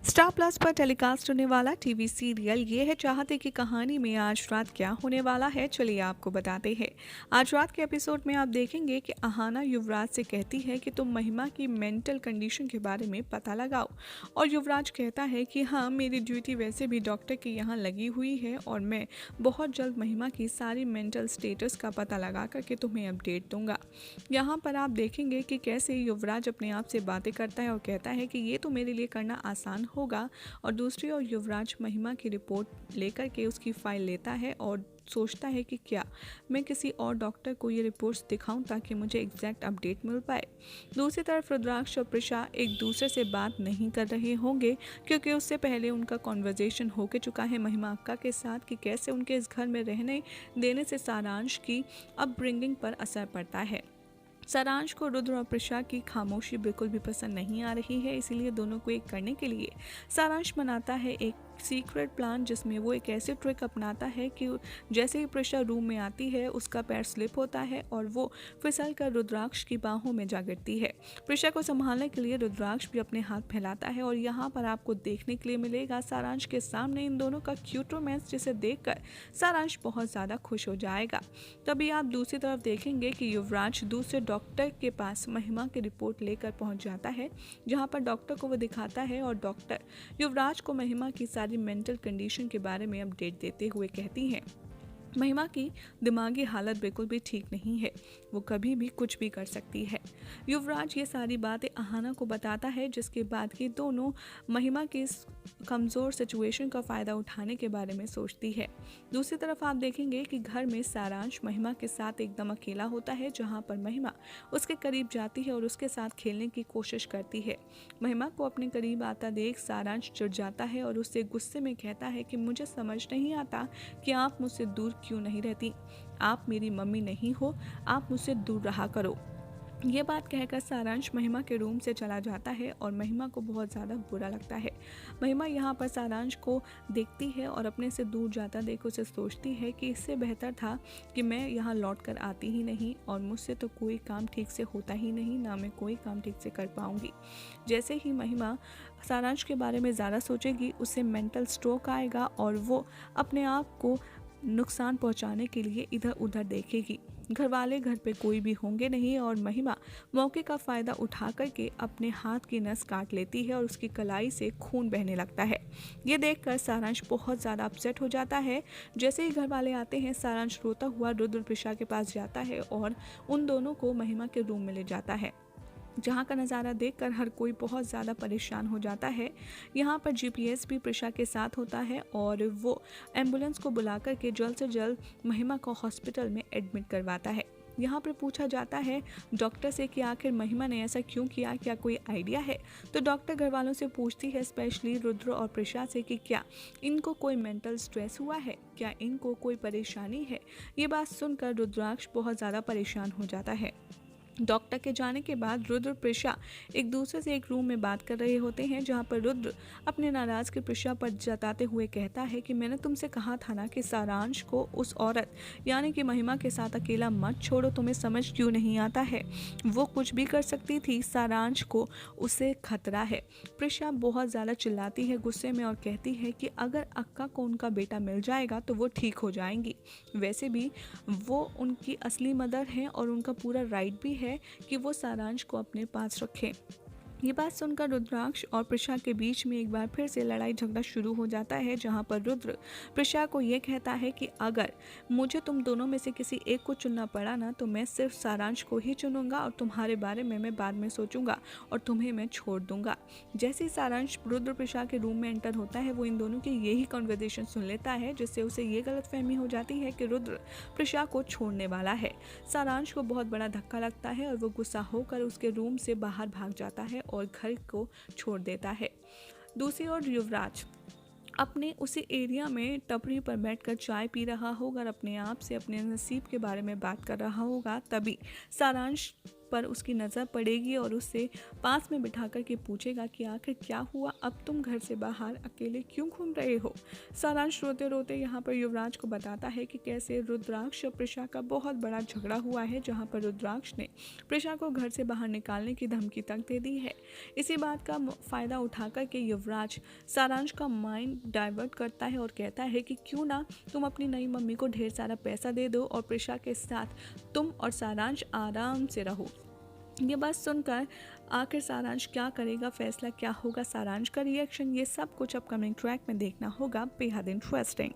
Star plus पर telecast होने वाला टीवी सीरियल ये है चाहते की कहानी में आज रात क्या होने वाला है, चलिए आपको बताते हैं। आज रात के एपिसोड में आप देखेंगे कि अहाना युवराज से कहती है कि तुम महिमा की मेंटल कंडीशन के बारे में पता लगाओ, और युवराज कहता है कि हाँ, मेरी ड्यूटी वैसे भी डॉक्टर के यहाँ लगी हुई है और मैं बहुत जल्द महिमा की सारी मेंटल स्टेटस का पता लगा करके तुम्हें अपडेट दूंगा। यहाँ पर आप देखेंगे कि कैसे युवराज अपने आप से बातें करता है और कहता है कि ये तो मेरे लिए करना आसान होगा, और दूसरी ओर युवराज महिमा की रिपोर्ट लेकर के उसकी फाइल लेता है और सोचता है कि क्या मैं किसी और डॉक्टर को ये रिपोर्ट्स दिखाऊं ताकि मुझे एग्जैक्ट अपडेट मिल पाए। दूसरी तरफ रुद्राक्ष और प्रिशा एक दूसरे से बात नहीं कर रहे होंगे, क्योंकि उससे पहले उनका कॉन्वर्जेशन हो के चुका है महिमा अक्का के साथ कि कैसे उनके इस घर में रहने देने से सारांश की अपब्रिंगिंग पर असर पड़ता है। सारांश को रुद्र और प्रिशा की खामोशी बिल्कुल भी पसंद नहीं आ रही है, इसीलिए दोनों को एक करने के लिए सारांश बनाता है एक सीक्रेट प्लान, जिसमें वो एक ऐसे ट्रिक अपनाता है कि जैसे ही प्रिशा रूम में आती है उसका पैर स्लिप होता है और वो फिसल कर रुद्राक्ष की बाहों में जा गिरती है। प्रिशा को संभालने के लिए रुद्राक्ष भी अपने हाथ फैलाता है और यहाँ पर आपको देखने के लिए मिलेगा सारांश के सामने इन दोनों का क्यूट रोमांस, जिसे देखकर सारांश बहुत ज़्यादा खुश हो जाएगा। तभी आप दूसरी तरफ देखेंगे कि युवराज दूसरे डॉक्टर के पास महिमा की रिपोर्ट लेकर पहुंच जाता है, जहां पर डॉक्टर को वो दिखाता है और डॉक्टर युवराज को महिमा की सारी मेंटल कंडीशन के बारे में अपडेट देते हुए कहती हैं महिमा की दिमागी हालत बिल्कुल भी ठीक नहीं है, वो कभी भी कुछ भी कर सकती है। युवराज ये सारी बातें अहाना को बताता है, जिसके बाद ये दोनों महिमा की इस कमज़ोर सिचुएशन का फ़ायदा उठाने के बारे में सोचती है। दूसरी तरफ आप देखेंगे कि घर में सारांश महिमा के साथ एकदम अकेला होता है, जहाँ पर महिमा उसके करीब जाती है और उसके साथ खेलने की कोशिश करती है। महिमा को अपने करीब आता देख सारांश चिढ़ जाता है और उससे गुस्से में कहता है कि मुझे समझ नहीं आता कि आप मुझसे दूर क्यों नहीं रहती, आप मेरी मम्मी नहीं हो, आप मुझसे दूर रहा करो। ये बात कहकर सारांश महिमा के रूम से चला जाता है और महिमा को बहुत ज़्यादा बुरा लगता है। महिमा यहाँ पर सारांश को देखती है और अपने से दूर जाता देख उसे सोचती है कि इससे बेहतर था कि मैं यहाँ लौट कर आती ही नहीं, और मुझसे तो कोई काम ठीक से होता ही नहीं, ना मैं कोई काम ठीक से कर पाऊँगी। जैसे ही महिमा सारांश के बारे में ज़्यादा सोचेगी, उसे मेंटल स्ट्रोक आएगा और वो अपने आप को नुकसान पहुंचाने के लिए इधर उधर देखेगी। घर वाले घर पे कोई भी होंगे नहीं और महिमा मौके का फ़ायदा उठा करके अपने हाथ की नस काट लेती है और उसकी कलाई से खून बहने लगता है। ये देखकर सारांश बहुत ज़्यादा अपसेट हो जाता है। जैसे ही घर वाले आते हैं, सारांश रोता हुआ रुद्र प्रिशा के पास जाता है और उन दोनों को महिमा के रूम में ले जाता है, जहाँ का नज़ारा देखकर हर कोई बहुत ज़्यादा परेशान हो जाता है। यहाँ पर जीपीएस भी प्रिशा के साथ होता है और वो एम्बुलेंस को बुला कर के जल्द से जल्द महिमा को हॉस्पिटल में एडमिट करवाता है। यहाँ पर पूछा जाता है डॉक्टर से कि आखिर महिमा ने ऐसा क्यों किया, क्या कोई आइडिया है। तो डॉक्टर घर वालों से पूछती है, स्पेशली रुद्र और प्रिशा से, कि क्या इनको कोई मेंटल स्ट्रेस हुआ है, क्या इनको कोई परेशानी है। ये बात सुनकर रुद्राक्ष बहुत ज़्यादा परेशान हो जाता है। डॉक्टर के जाने के बाद रुद्र प्रिशा एक दूसरे से एक रूम में बात कर रहे होते हैं, जहां पर रुद्र अपने नाराज़गी प्रिशा पर जताते हुए कहता है कि मैंने तुमसे कहा था ना कि सारांश को उस औरत यानी कि महिमा के साथ अकेला मत छोड़ो, तुम्हें समझ क्यों नहीं आता है, वो कुछ भी कर सकती थी, सारांश को उसे खतरा है। प्रिशा बहुत ज़्यादा चिल्लाती है गुस्से में और कहती है कि अगर अक्का को उनका बेटा मिल जाएगा तो वो ठीक हो जाएंगी, वैसे भी वो उनकी असली मदर हैं और उनका पूरा राइट भी है कि वो सारांश को अपने पास रखें। ये बात सुनकर रुद्राक्ष और प्रिशा के बीच में एक बार फिर से लड़ाई झगड़ा शुरू हो जाता है, जहां पर रुद्र प्रिशा को ये कहता है कि अगर मुझे तुम दोनों में से किसी एक को चुनना पड़ा ना, तो मैं सिर्फ सारांश को ही चुनूंगा और तुम्हारे बारे में मैं बाद में सोचूंगा और तुम्हें मैं छोड़ दूंगा। जैसे ही सारांश रुद्र प्रिशा के रूम में एंटर होता है, वो इन दोनों की यही कॉन्वर्जेशन सुन लेता है, जिससे उसे ये गलतफहमी हो जाती है कि रुद्र प्रिशा को छोड़ने वाला है। सारांश को बहुत बड़ा धक्का लगता है और वो गुस्सा होकर उसके रूम से बाहर भाग जाता है और घर को छोड़ देता है। दूसरी ओर युवराज अपने उसी एरिया में टपरी पर बैठकर चाय पी रहा होगा और अपने आप से अपने नसीब के बारे में बात कर रहा होगा। तभी सारांश पर उसकी नज़र पड़ेगी और उससे पास में बिठा कर के पूछेगा कि आखिर क्या हुआ, अब तुम घर से बाहर अकेले क्यों घूम रहे हो। सारांश रोते रोते यहाँ पर युवराज को बताता है कि कैसे रुद्राक्ष और प्रिशा का बहुत बड़ा झगड़ा हुआ है, जहाँ पर रुद्राक्ष ने प्रिशा को घर से बाहर निकालने की धमकी तक दे दी है। इसी बात का फ़ायदा उठाकर के युवराज सारांश का माइंड डाइवर्ट करता है और कहता है कि क्यों ना तुम अपनी नई मम्मी को ढेर सारा पैसा दे दो और प्रिशा के साथ तुम और सारांश आराम से रहो। ये बात सुनकर आखिर सारांश क्या करेगा, फैसला क्या होगा, सारांश का रिएक्शन, ये सब कुछ अपकमिंग ट्रैक में देखना होगा। बेहद इंटरेस्टिंग।